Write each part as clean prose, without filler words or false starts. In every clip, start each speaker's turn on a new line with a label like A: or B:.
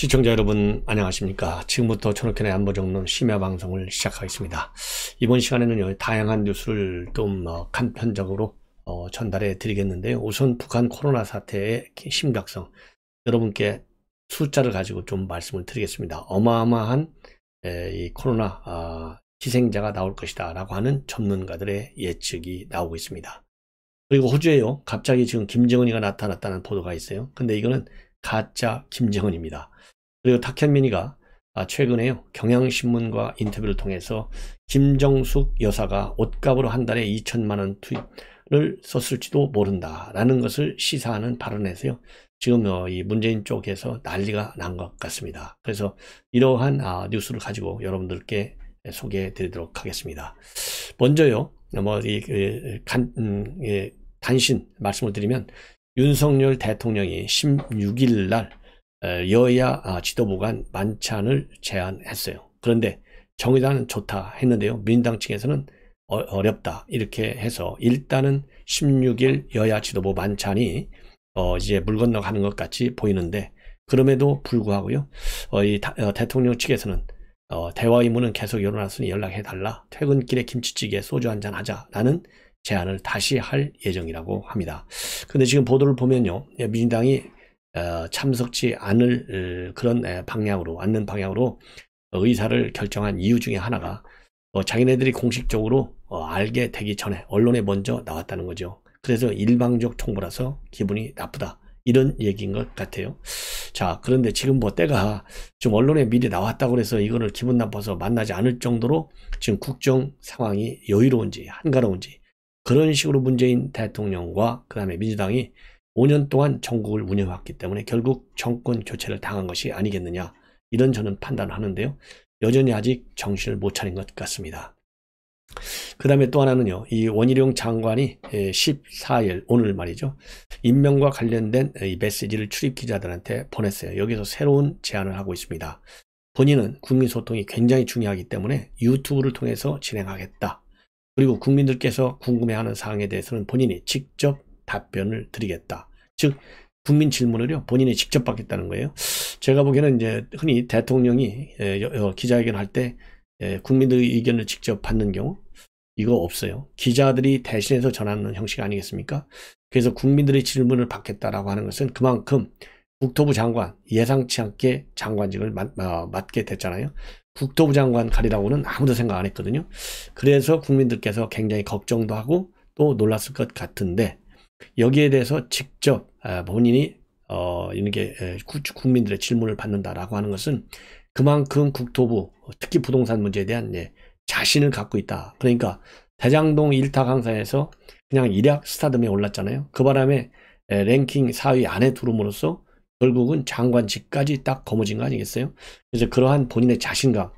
A: 시청자 여러분 안녕하십니까. 지금부터 천옥현의 안보정론 심야방송을 시작하겠습니다. 이번 시간에는요, 다양한 뉴스를 좀 간편적으로 전달해 드리겠는데요. 우선 북한 코로나 사태의 심각성, 여러분께 숫자를 가지고 좀 말씀을 드리겠습니다. 어마어마한 이 코로나 희생자가 나올 것이다 라고 하는 전문가들의 예측이 나오고 있습니다. 그리고 호주에요, 갑자기 지금 김정은이가 나타났다는 보도가 있어요. 근데 이거는 가짜 김정은입니다. 그리고 탁현민이가 최근에요, 경향신문과 인터뷰를 통해서 김정숙 여사가 옷값으로 한 달에 2천만 원 투입을 썼을지도 모른다라는 것을 시사하는 발언에서요, 지금 이 문재인 쪽에서 난리가 난 것 같습니다. 그래서 이러한 뉴스를 가지고 여러분들께 소개해 드리도록 하겠습니다. 먼저요, 단신 말씀을 드리면, 윤석열 대통령이 16일 날 여야 지도부 간 만찬을 제안했어요. 그런데 정의당은 좋다 했는데요, 민주당 측에서는 어렵다 이렇게 해서 일단은 16일 여야 지도부 만찬이 이제 물 건너가는 것 같이 보이는데, 그럼에도 불구하고요, 대통령 측에서는 대화 의무는 계속 열어놨으니 연락해달라, 퇴근길에 김치찌개 소주 한잔 하자라는 제안을 다시 할 예정이라고 합니다. 근데 지금 보도를 보면요, 민주당이 참석치 않을 그런 방향으로, 않는 방향으로 의사를 결정한 이유 중에 하나가 자기네들이 공식적으로 알게 되기 전에 언론에 먼저 나왔다는 거죠. 그래서 일방적 통보라서 기분이 나쁘다, 이런 얘기인 것 같아요. 자, 그런데 지금 때가 좀 언론에 미리 나왔다고 해서 이거를 기분 나빠서 만나지 않을 정도로 지금 국정 상황이 여유로운지 한가로운지, 그런 식으로 문재인 대통령과 그 다음에 민주당이 5년 동안 전국을 운영했기 때문에 결국 정권 교체를 당한 것이 아니겠느냐, 이런 저는 판단을 하는데요, 여전히 아직 정신을 못 차린 것 같습니다. 그 다음에 또 하나는요, 이 원희룡 장관이 14일 오늘 말이죠, 임명과 관련된 이 메시지를 출입 기자들한테 보냈어요. 여기서 새로운 제안을 하고 있습니다. 본인은 국민소통이 굉장히 중요하기 때문에 유튜브를 통해서 진행하겠다. 그리고 국민들께서 궁금해하는 사항에 대해서는 본인이 직접 답변을 드리겠다. 즉, 국민 질문을요, 본인이 직접 받겠다는 거예요. 제가 보기에는 이제 흔히 대통령이 기자회견 할 때 국민들의 의견을 직접 받는 경우 이거 없어요. 기자들이 대신해서 전하는 형식 아니겠습니까? 그래서 국민들의 질문을 받겠다라고 하는 것은 그만큼 국토부 장관, 예상치 않게 장관직을 맡게 됐잖아요. 국토부 장관 가리라고는 아무도 생각 안 했거든요. 그래서 국민들께서 굉장히 걱정도 하고 또 놀랐을 것 같은데, 여기에 대해서 직접 본인이 이렇게 국민들의 질문을 받는다라고 하는 것은 그만큼 국토부, 특히 부동산 문제에 대한 자신을 갖고 있다. 그러니까 대장동 일타 강사에서 그냥 일약 스타덤에 올랐잖아요. 그 바람에 랭킹 4위 안에 들어옴으로써 결국은 장관직까지 딱 거머쥔 거 아니겠어요? 그래서 그러한 본인의 자신감,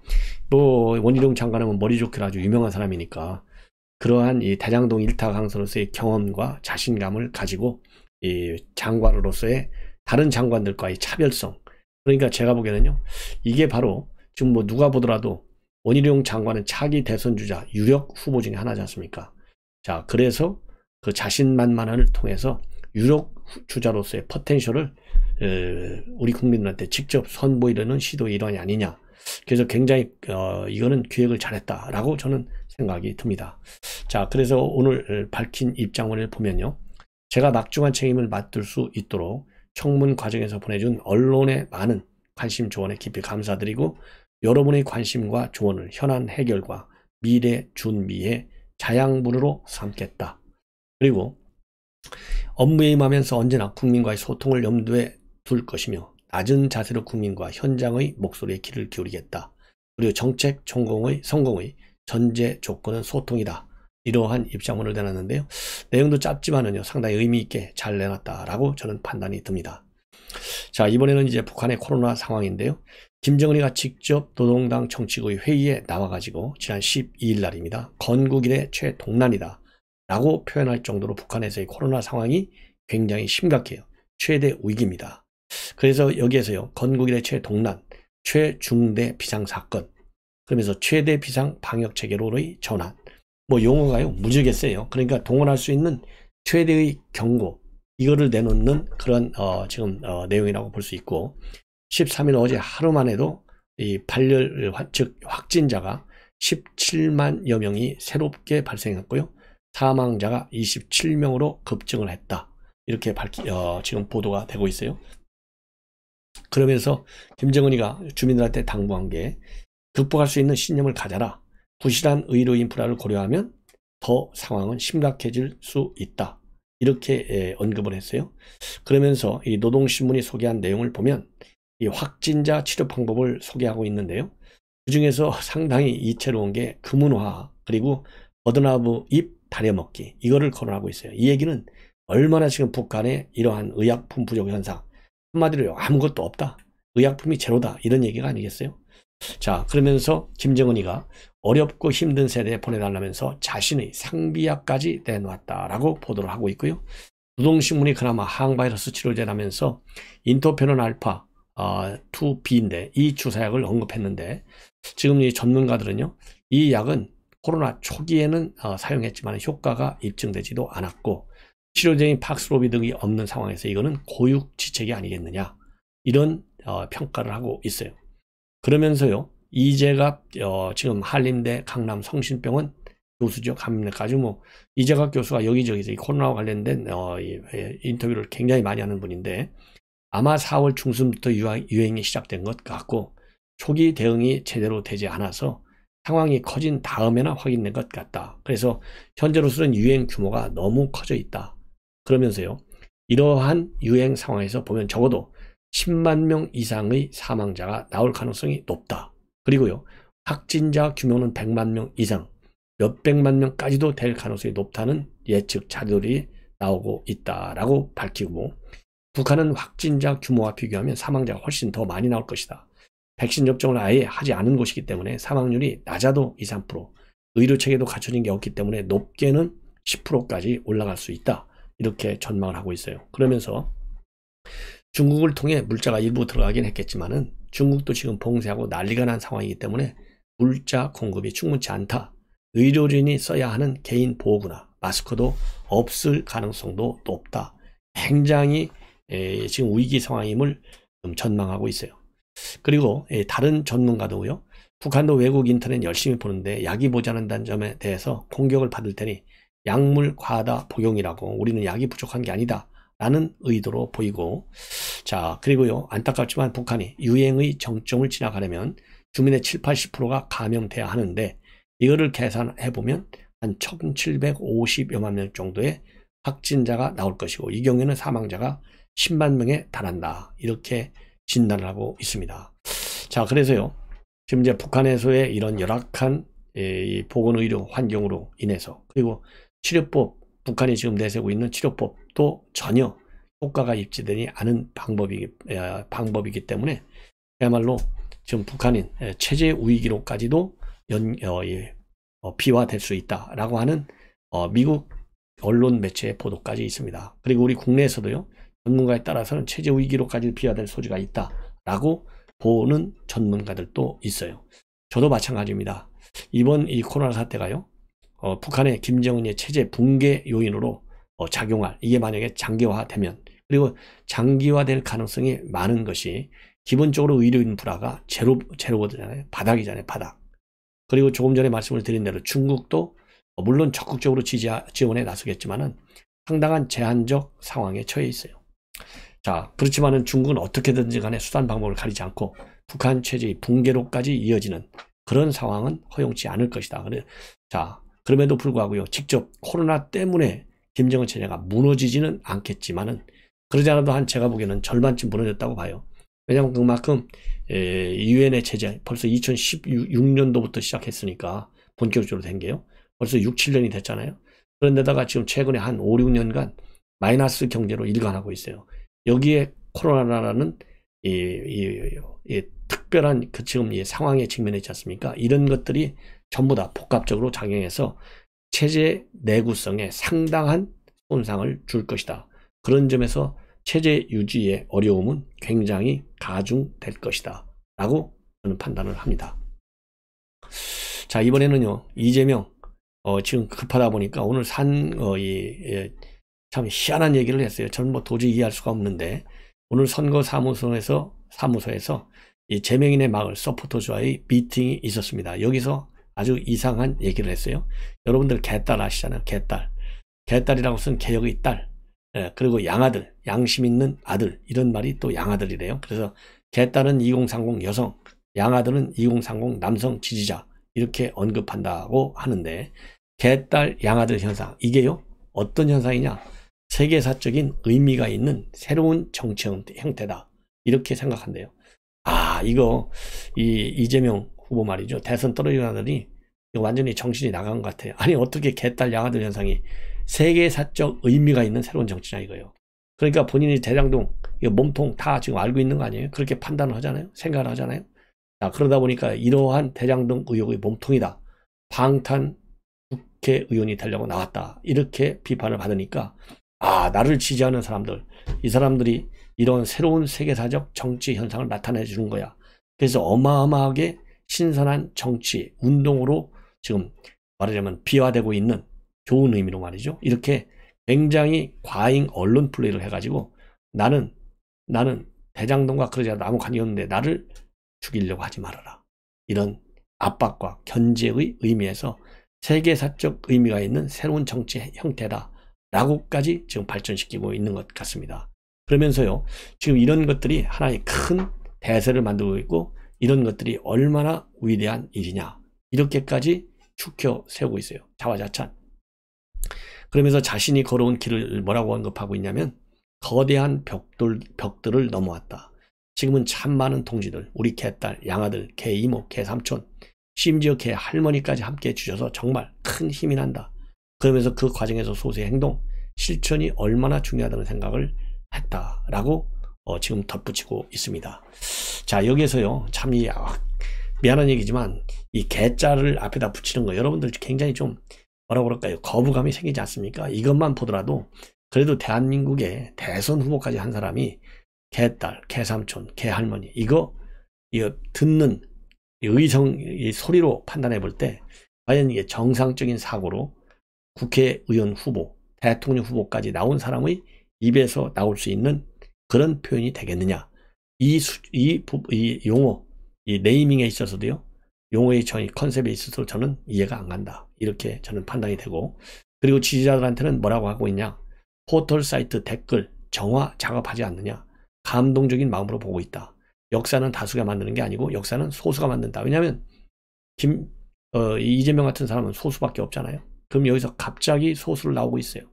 A: 원희룡 장관은 머리 좋기로 아주 유명한 사람이니까 그러한 이 대장동 일타 강사로서의 경험과 자신감을 가지고 이 장관으로서의 다른 장관들과의 차별성, 그러니까 제가 보기에는요, 이게 바로 지금 누가 보더라도 원희룡 장관은 차기 대선 주자 유력 후보 중에 하나지 않습니까? 자, 그래서 그 자신만만을 통해서 유력 주자로서의 포텐셜을 우리 국민들한테 직접 선보이려는 시도의 일환이 아니냐. 그래서 굉장히 이거는 기획을 잘했다라고 저는 생각이 듭니다. 자, 그래서 오늘 밝힌 입장문을 보면요, 제가 막중한 책임을 맡을 수 있도록 청문 과정에서 보내준 언론의 많은 관심 조언에 깊이 감사드리고, 여러분의 관심과 조언을 현안 해결과 미래 준비의 자양분으로 삼겠다. 그리고 업무에 임하면서 언제나 국민과의 소통을 염두에 둘 것이며, 낮은 자세로 국민과 현장의 목소리에 귀를 기울이겠다. 그리고 정책 성공의 전제 조건은 소통이다. 이러한 입장문을 내놨는데요, 내용도 짧지만은요, 상당히 의미 있게 잘 내놨다라고 저는 판단이 듭니다. 자, 이번에는 이제 북한의 코로나 상황인데요, 김정은이가 직접 노동당 정치국의 회의에 나와가지고 지난 12일 날입니다, 건국 이래 최동난이다 라고 표현할 정도로 북한에서의 코로나 상황이 굉장히 심각해요. 최대 위기입니다. 그래서 여기에서요, 건국 이래 최동난, 최중대 비상사건, 그러면서 최대 비상 방역체계로의 전환, 용어가요 무지하게 세요. 그러니까 동원할 수 있는 최대의 경고, 이거를 내놓는 그런 지금 내용이라고 볼 수 있고, 13일 어제 하루만 해도 이 발열, 즉 확진자가 17만여 명이 새롭게 발생했고요. 사망자가 27명으로 급증을 했다. 이렇게 지금 보도가 되고 있어요. 그러면서 김정은이가 주민들한테 당부한 게 극복할 수 있는 신념을 가져라. 부실한 의료 인프라를 고려하면 더 상황은 심각해질 수 있다. 이렇게 언급을 했어요. 그러면서 이 노동신문이 소개한 내용을 보면 이 확진자 치료 방법을 소개하고 있는데요. 그 중에서 상당히 이채로운 게 금은화 그리고 버드나브 잎 다려먹기 이거를 거론하고 있어요. 이 얘기는 얼마나 지금 북한의 이러한 의약품 부족 현상 한마디로 아무것도 없다. 의약품이 제로다. 이런 얘기가 아니겠어요? 자, 그러면서 김정은이가 어렵고 힘든 세대에 보내달라면서 자신의 상비약까지 내놓았다라고 보도를 하고 있고요. 노동신문이 그나마 항바이러스 치료제라면서 인터페론 알파 2B인데 이 주사약을 언급했는데 지금 이 전문가들은요. 이 약은 코로나 초기에는 사용했지만 효과가 입증되지도 않았고 치료제인 팍스로비드가 없는 상황에서 이거는 고육지책이 아니겠느냐 이런 평가를 하고 있어요. 그러면서요 이재갑 지금 한림대 강남 성심병원 교수죠. 감내까지 뭐 이재갑 교수가 여기저기서 코로나와 관련된 인터뷰를 굉장히 많이 하는 분인데 아마 4월 중순부터 유행이 시작된 것 같고 초기 대응이 제대로 되지 않아서 상황이 커진 다음에나 확인된 것 같다. 그래서 현재로서는 유행 규모가 너무 커져 있다. 그러면서요 이러한 유행 상황에서 보면 적어도 10만 명 이상의 사망자가 나올 가능성이 높다. 그리고요 확진자 규모는 100만 명 이상 몇백만 명까지도 될 가능성이 높다는 예측 자료들이 나오고 있다라고 밝히고 북한은 확진자 규모와 비교하면 사망자가 훨씬 더 많이 나올 것이다. 백신 접종을 아예 하지 않은 곳이기 때문에 사망률이 낮아도 2, 3%, 의료체계도 갖춰진 게 없기 때문에 높게는 10%까지 올라갈 수 있다. 이렇게 전망을 하고 있어요. 그러면서 중국을 통해 물자가 일부 들어가긴 했겠지만은 중국도 지금 봉쇄하고 난리가 난 상황이기 때문에 물자 공급이 충분치 않다. 의료진이 써야 하는 개인 보호구나 마스크도 없을 가능성도 높다. 굉장히 지금 위기 상황임을 전망하고 있어요. 그리고 다른 전문가도요. 북한도 외국 인터넷 열심히 보는데 약이 모자란다는 점에 대해서 공격을 받을 테니 약물 과다 복용이라고 우리는 약이 부족한 게 아니다. 라는 의도로 보이고 자 그리고요 안타깝지만 북한이 유행의 정점을 지나가려면 주민의 7, 80%가 감염돼야 하는데 이거를 계산해보면 한 1750여만 명 정도의 확진자가 나올 것이고 이 경우에는 사망자가 10만 명에 달한다. 이렇게 진단을 하고 있습니다. 자 그래서요 지금 이제 북한에서의 이런 열악한 이 보건의료 환경으로 인해서 그리고 치료법 북한이 지금 내세우고 있는 치료법도 전혀 효과가 입증되지 않은 방법이기 때문에 그야말로 지금 북한인 체제 위기로까지도 비화될 수 있다라고 하는 미국 언론 매체의 보도까지 있습니다. 그리고 우리 국내에서도요 전문가에 따라서는 체제 위기로까지 비화될 소지가 있다라고 보는 전문가들도 있어요. 저도 마찬가지입니다. 이번 이 코로나 사태가요 북한의 김정은의 체제 붕괴 요인으로 작용할 이게 만약에 장기화되면 그리고 장기화될 가능성이 많은 것이 기본적으로 의료 인프라가 제로거든요. 바닥이잖아요. 바닥. 그리고 조금 전에 말씀을 드린 대로 중국도 물론 적극적으로 지원에 나서겠지만은 상당한 제한적 상황에 처해 있어요. 자 그렇지만은 중국은 어떻게든지 간에 수단 방법을 가리지 않고 북한 체제의 붕괴로까지 이어지는 그런 상황은 허용치 않을 것이다. 자 그럼에도 불구하고요 직접 코로나 때문에 김정은 체제가 무너지지는 않겠지만은 그러지 않아도 한 제가 보기에는 절반쯤 무너졌다고 봐요. 왜냐하면 그만큼 유엔의 체제 벌써 2016년도부터 시작했으니까 본격적으로 된 게요. 벌써 6, 7년이 됐잖아요. 그런데다가 지금 최근에 한 5, 6년간 마이너스 경제로 일관하고 있어요. 여기에 코로나라는 이 특별한 지금 이 상황에 직면했지 않습니까? 이런 것들이 전부 다 복합적으로 작용해서 체제 내구성에 상당한 손상을 줄 것이다. 그런 점에서 체제 유지의 어려움은 굉장히 가중될 것이다. 라고 저는 판단을 합니다. 자 이번에는요 이재명 지금 급하다 보니까 오늘 참 희한한 얘기를 했어요. 저는 뭐 도저히 이해할 수가 없는데 오늘 선거사무소에서 사무소에서 이 제명인의 마을 서포터즈와의 미팅이 있었습니다. 여기서 아주 이상한 얘기를 했어요. 여러분들 개딸 아시잖아요. 개딸. 개딸이라고 쓴 개혁의 딸. 그리고 양아들, 양심 있는 아들, 이런 말이 또 양아들이래요. 그래서 개딸은 2030 여성, 양아들은 2030 남성 지지자, 이렇게 언급한다고 하는데, 개딸, 양아들 현상, 이게요 어떤 현상이냐, 세계사적인 의미가 있는 새로운 정치 형태다, 이렇게 생각한대요. 이거 이재명 후보 말이죠, 대선 떨어지고 나더니 이거 완전히 정신이 나간 것 같아요. 아니, 어떻게 개딸, 양아들 현상이 세계사적 의미가 있는 새로운 정치냐 이거예요. 그러니까 본인이 대장동, 이거 몸통 다 지금 알고 있는 거 아니에요? 그렇게 판단을 하잖아요. 생각을 하잖아요. 자, 그러다 보니까 이러한 대장동 의혹의 몸통이다, 방탄 국회의원이 되려고 나왔다, 이렇게 비판을 받으니까 나를 지지하는 사람들, 이 사람들이 이런 새로운 세계사적 정치 현상을 나타내 주는 거야. 그래서 어마어마하게 신선한 정치 운동으로 지금 말하자면 비화되고 있는, 좋은 의미로 말이죠, 이렇게 굉장히 과잉 언론 플레이를 해가지고 나는 대장동과 그러지 않아도 아무 관계 없는데 나를 죽이려고 하지 말아라, 이런 압박과 견제의 의미에서 세계사적 의미가 있는 새로운 정치 형태다 라고까지 지금 발전시키고 있는 것 같습니다. 그러면서요, 지금 이런 것들이 하나의 큰 대세를 만들고 있고, 이런 것들이 얼마나 위대한 일이냐, 이렇게까지 축혀 세우고 있어요. 자화자찬. 그러면서 자신이 걸어온 길을 뭐라고 언급하고 있냐면, 거대한 벽들을 넘어왔다. 지금은 참 많은 동지들, 우리 개딸, 양아들, 개이모, 개삼촌, 심지어 개할머니까지 함께 해주셔서 정말 큰 힘이 난다. 그러면서 그 과정에서 소수의 행동, 실천이 얼마나 중요하다는 생각을 했다라고 지금 덧붙이고 있습니다. 자, 여기에서요, 참 미안한 얘기지만 이 개자를 앞에다 붙이는 거 여러분들 굉장히 좀 뭐라고 그럴까요? 거부감이 생기지 않습니까? 이것만 보더라도 그래도 대한민국의 대선 후보까지 한 사람이 개딸, 개삼촌, 개할머니, 이거 듣는 이 소리로 판단해 볼 때 과연 이게 정상적인 사고로 국회의원 후보, 대통령 후보까지 나온 사람의 입에서 나올 수 있는 그런 표현이 되겠느냐, 이 용어, 이 네이밍에 있어서도요, 용어의 컨셉에 있어서 저는 이해가 안 간다, 이렇게 저는 판단이 되고, 그리고 지지자들한테는 뭐라고 하고 있냐, 포털 사이트 댓글 정화 작업하지 않느냐, 감동적인 마음으로 보고 있다. 역사는 다수가 만드는 게 아니고 역사는 소수가 만든다. 왜냐하면 이재명 같은 사람은 소수밖에 없잖아요. 그럼 여기서 갑자기 소수를 나오고 있어요.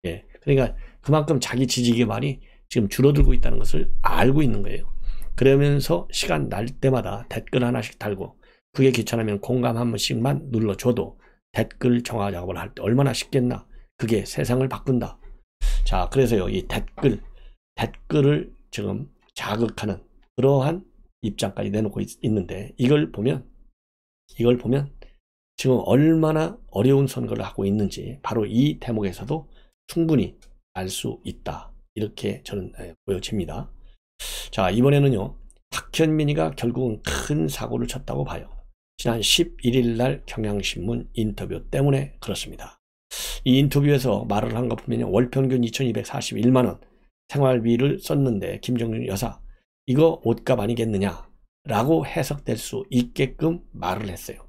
A: 예, 그러니까 그만큼 자기 지지기반이 지금 줄어들고 있다는 것을 알고 있는 거예요. 그러면서 시간 날 때마다 댓글 하나씩 달고, 그게 귀찮으면 공감 한 번씩만 눌러줘도 댓글 정화 작업을 할 때 얼마나 쉽겠나. 그게 세상을 바꾼다. 자, 그래서요, 이 댓글을 지금 자극하는 그러한 입장까지 내놓고 있는데, 이걸 보면 지금 얼마나 어려운 선거를 하고 있는지 바로 이 대목에서도 충분히 알 수 있다, 이렇게 저는 보여집니다. 자, 이번에는요, 탁현민이가 결국은 큰 사고를 쳤다고 봐요. 지난 11일 날 경향신문 인터뷰 때문에 그렇습니다. 이 인터뷰에서 말을 한 거 보면 월 평균 2241만원 생활비를 썼는데 김정준 여사, 이거 옷값 아니겠느냐 라고 해석될 수 있게끔 말을 했어요.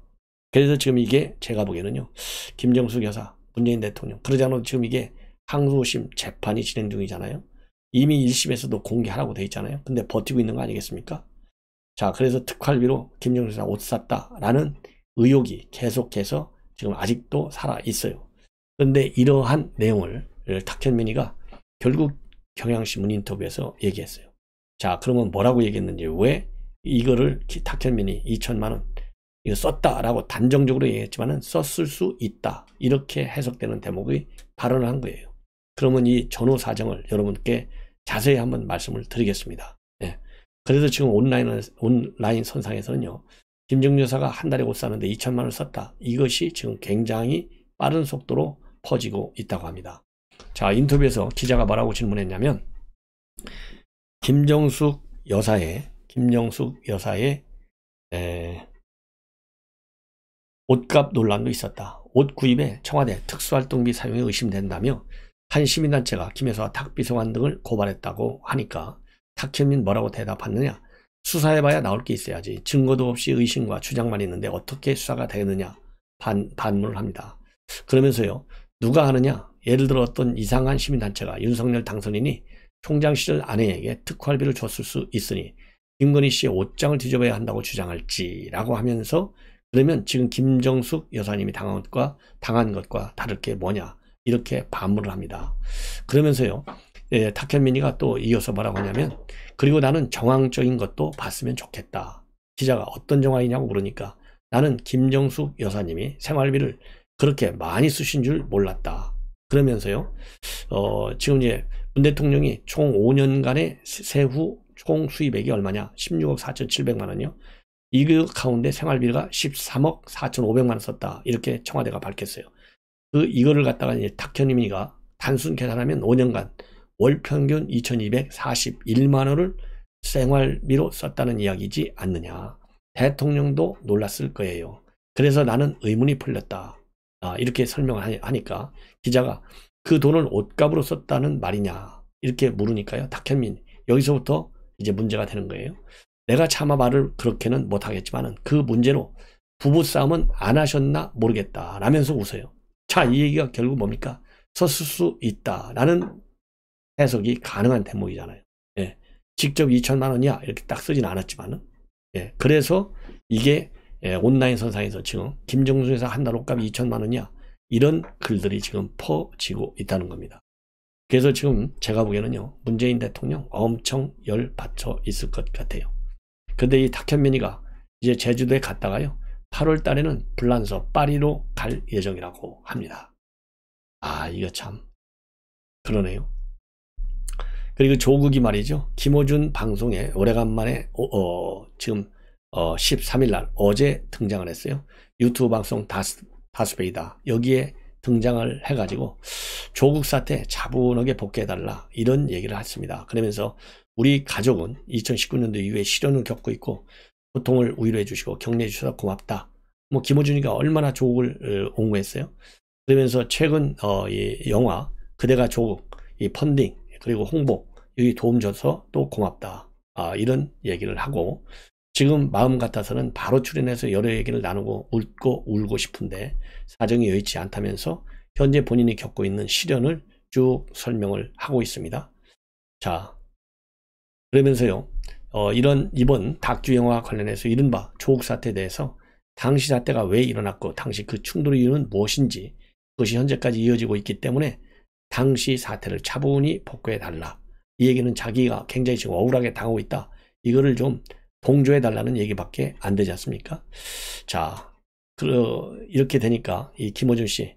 A: 그래서 지금 이게 제가 보기에는요, 김정숙 여사, 문재인 대통령, 그러지 않아도 지금 이게 항소심 재판이 진행 중이잖아요. 이미 1심에서도 공개하라고 돼 있잖아요. 근데 버티고 있는 거 아니겠습니까? 자, 그래서 특활비로 김정숙 여사 옷 샀다라는 의혹이 계속해서 지금 아직도 살아 있어요. 그런데 이러한 내용을 탁현민이가 결국 경향신문 인터뷰에서 얘기했어요. 자, 그러면 뭐라고 얘기했는지, 왜 이거를 탁현민이 2천만원 이거 썼다라고 단정적으로 얘기했지만은 썼을 수 있다, 이렇게 해석되는 대목의 발언을 한 거예요. 그러면 이 전후 사정을 여러분께 자세히 한번 말씀을 드리겠습니다. 예. 그래서 지금 온라인 선상에서는요, 김정준 여사가 한 달에 옷 사는데 2천만원을 썼다, 이것이 지금 굉장히 빠른 속도로 퍼지고 있다고 합니다. 자, 인터뷰에서 기자가 뭐라고 질문했냐면, 김정숙 여사의 옷값 논란도 있었다. 옷 구입에 청와대 특수활동비 사용이 의심된다며 한 시민단체가 김 여사와 탁비서관 등을 고발했다고 하니까 탁현민 뭐라고 대답했느냐, 수사해봐야 나올 게 있어야지. 증거도 없이 의심과 주장만 있는데 어떻게 수사가 되느냐 반문을 합니다. 그러면서요, 누가 하느냐? 예를 들어 어떤 이상한 시민단체가 윤석열 당선인이 총장 시절 아내에게 특활비를 줬을 수 있으니 김건희 씨의 옷장을 뒤져봐야 한다고 주장할지라고 하면서, 그러면 지금 김정숙 여사님이 당한 것과 다를 게 뭐냐, 이렇게 반문을 합니다. 그러면서요, 탁현민이가 또 이어서 뭐라고 하냐면, 그리고 나는 정황적인 것도 봤으면 좋겠다. 기자가 어떤 정황이냐고 물으니까 나는 김정숙 여사님이 생활비를 그렇게 많이 쓰신 줄 몰랐다. 그러면서요, 지금 이제 문 대통령이 총 5년간의 세후 총 수입액이 얼마냐? 16억 4,700만 원이요. 이 가운데 생활비가 13억 4,500만 원 썼다. 이렇게 청와대가 밝혔어요. 이거를 갖다가 이제 탁현민이가 단순 계산하면 5년간 월 평균 2,241만 원을 생활비로 썼다는 이야기지 않느냐. 대통령도 놀랐을 거예요. 그래서 나는 의문이 풀렸다. 이렇게 설명을 하니까 기자가 그 돈을 옷값으로 썼다는 말이냐 이렇게 물으니까요, 탁현민 여기서부터 이제 문제가 되는 거예요. 내가 차마 말을 그렇게는 못하겠지만은 그 문제로 부부싸움은 안 하셨나 모르겠다 라면서 웃어요. 자, 이 얘기가 결국 뭡니까? 썼을 수 있다라는 해석이 가능한 대목이잖아요. 예, 직접 2천만 원이야 이렇게 딱 쓰진 않았지만은, 예, 그래서 이게 온라인 선상에서 지금 김정숙 여사 한 달 옷값이 2천만 원이야 이런 글들이 지금 퍼지고 있다는 겁니다. 그래서 지금 제가 보기에는요, 문재인 대통령 엄청 열받쳐 있을 것 같아요. 근데 이 탁현민이가 이제 제주도에 갔다가요, 8월 달에는 불란서 파리로 갈 예정이라고 합니다. 이거 참 그러네요. 그리고 조국이 말이죠, 김어준 방송에 오래간만에 지금 13일 날 어제 등장을 했어요. 유튜브 방송 다스베이다 여기에 등장을 해가지고 조국 사태 차분하게 복귀해달라 이런 얘기를 했습니다. 그러면서 우리 가족은 2019년도 이후에 시련을 겪고 있고 고통을 위로해 주시고 격려해 주셔서 고맙다. 뭐 김어준이가 얼마나 조국을 옹호했어요. 그러면서 최근 이 영화 그대가 조국 이 펀딩 그리고 홍보 여기 도움 줘서 또 고맙다. 이런 얘기를 하고, 지금 마음 같아서는 바로 출연해서 여러 얘기를 나누고 웃고 울고 싶은데 사정이 여의치 않다면서 현재 본인이 겪고 있는 시련을 쭉 설명을 하고 있습니다. 자, 그러면서요, 이번 다큐 영화와 관련해서 이른바 조국 사태에 대해서 당시 사태가 왜 일어났고 당시 그 충돌의 이유는 무엇인지, 그것이 현재까지 이어지고 있기 때문에 당시 사태를 차분히 복구해달라. 이 얘기는 자기가 굉장히 지금 억울하게 당하고 있다. 이거를 좀 동조해달라는 얘기밖에 안 되지 않습니까? 자, 이렇게 되니까 이 김어준 씨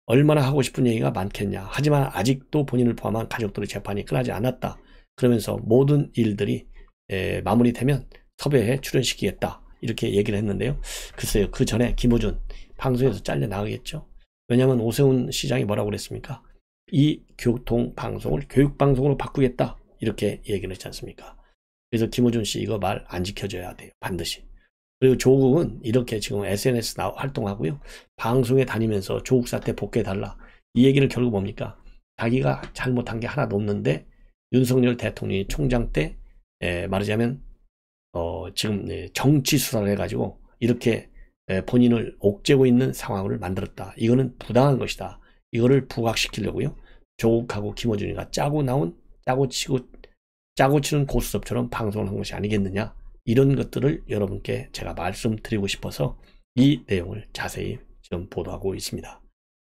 A: 얼마나 하고 싶은 얘기가 많겠냐. 하지만 아직도 본인을 포함한 가족들의 재판이 끝나지 않았다. 그러면서 모든 일들이 마무리되면 섭외해 출연시키겠다. 이렇게 얘기를 했는데요. 글쎄요, 그 전에 김어준 방송에서 잘려 나가겠죠. 왜냐하면 오세훈 시장이 뭐라고 그랬습니까? 이 교통방송을 교육방송으로 바꾸겠다 이렇게 얘기를 했지 않습니까? 그래서 김어준 씨 이거 말 안 지켜줘야 돼요, 반드시. 그리고 조국은 이렇게 지금 SNS 활동하고요, 방송에 다니면서 조국 사태 복귀해달라 이 얘기를 결국 뭡니까? 자기가 잘못한 게 하나도 없는데 윤석열 대통령이 총장 때 말하자면 지금 정치 수사를 해가지고 이렇게 본인을 옥죄고 있는 상황을 만들었다. 이거는 부당한 것이다. 이거를 부각시키려고요, 조국하고 김어준이가 짜고 치는 고수섭처럼 방송을 한 것이 아니겠느냐, 이런 것들을 여러분께 제가 말씀드리고 싶어서 이 내용을 자세히 지금 보도하고 있습니다.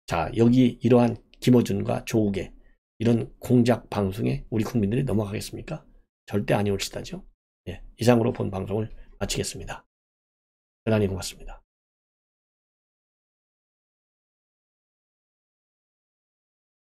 A: 자, 여기 이러한 김어준과 조국의 이런 공작 방송에 우리 국민들이 넘어가겠습니까? 절대 아니올 시다죠. 예, 이상으로 본 방송을 마치겠습니다. 대단히 고맙습니다.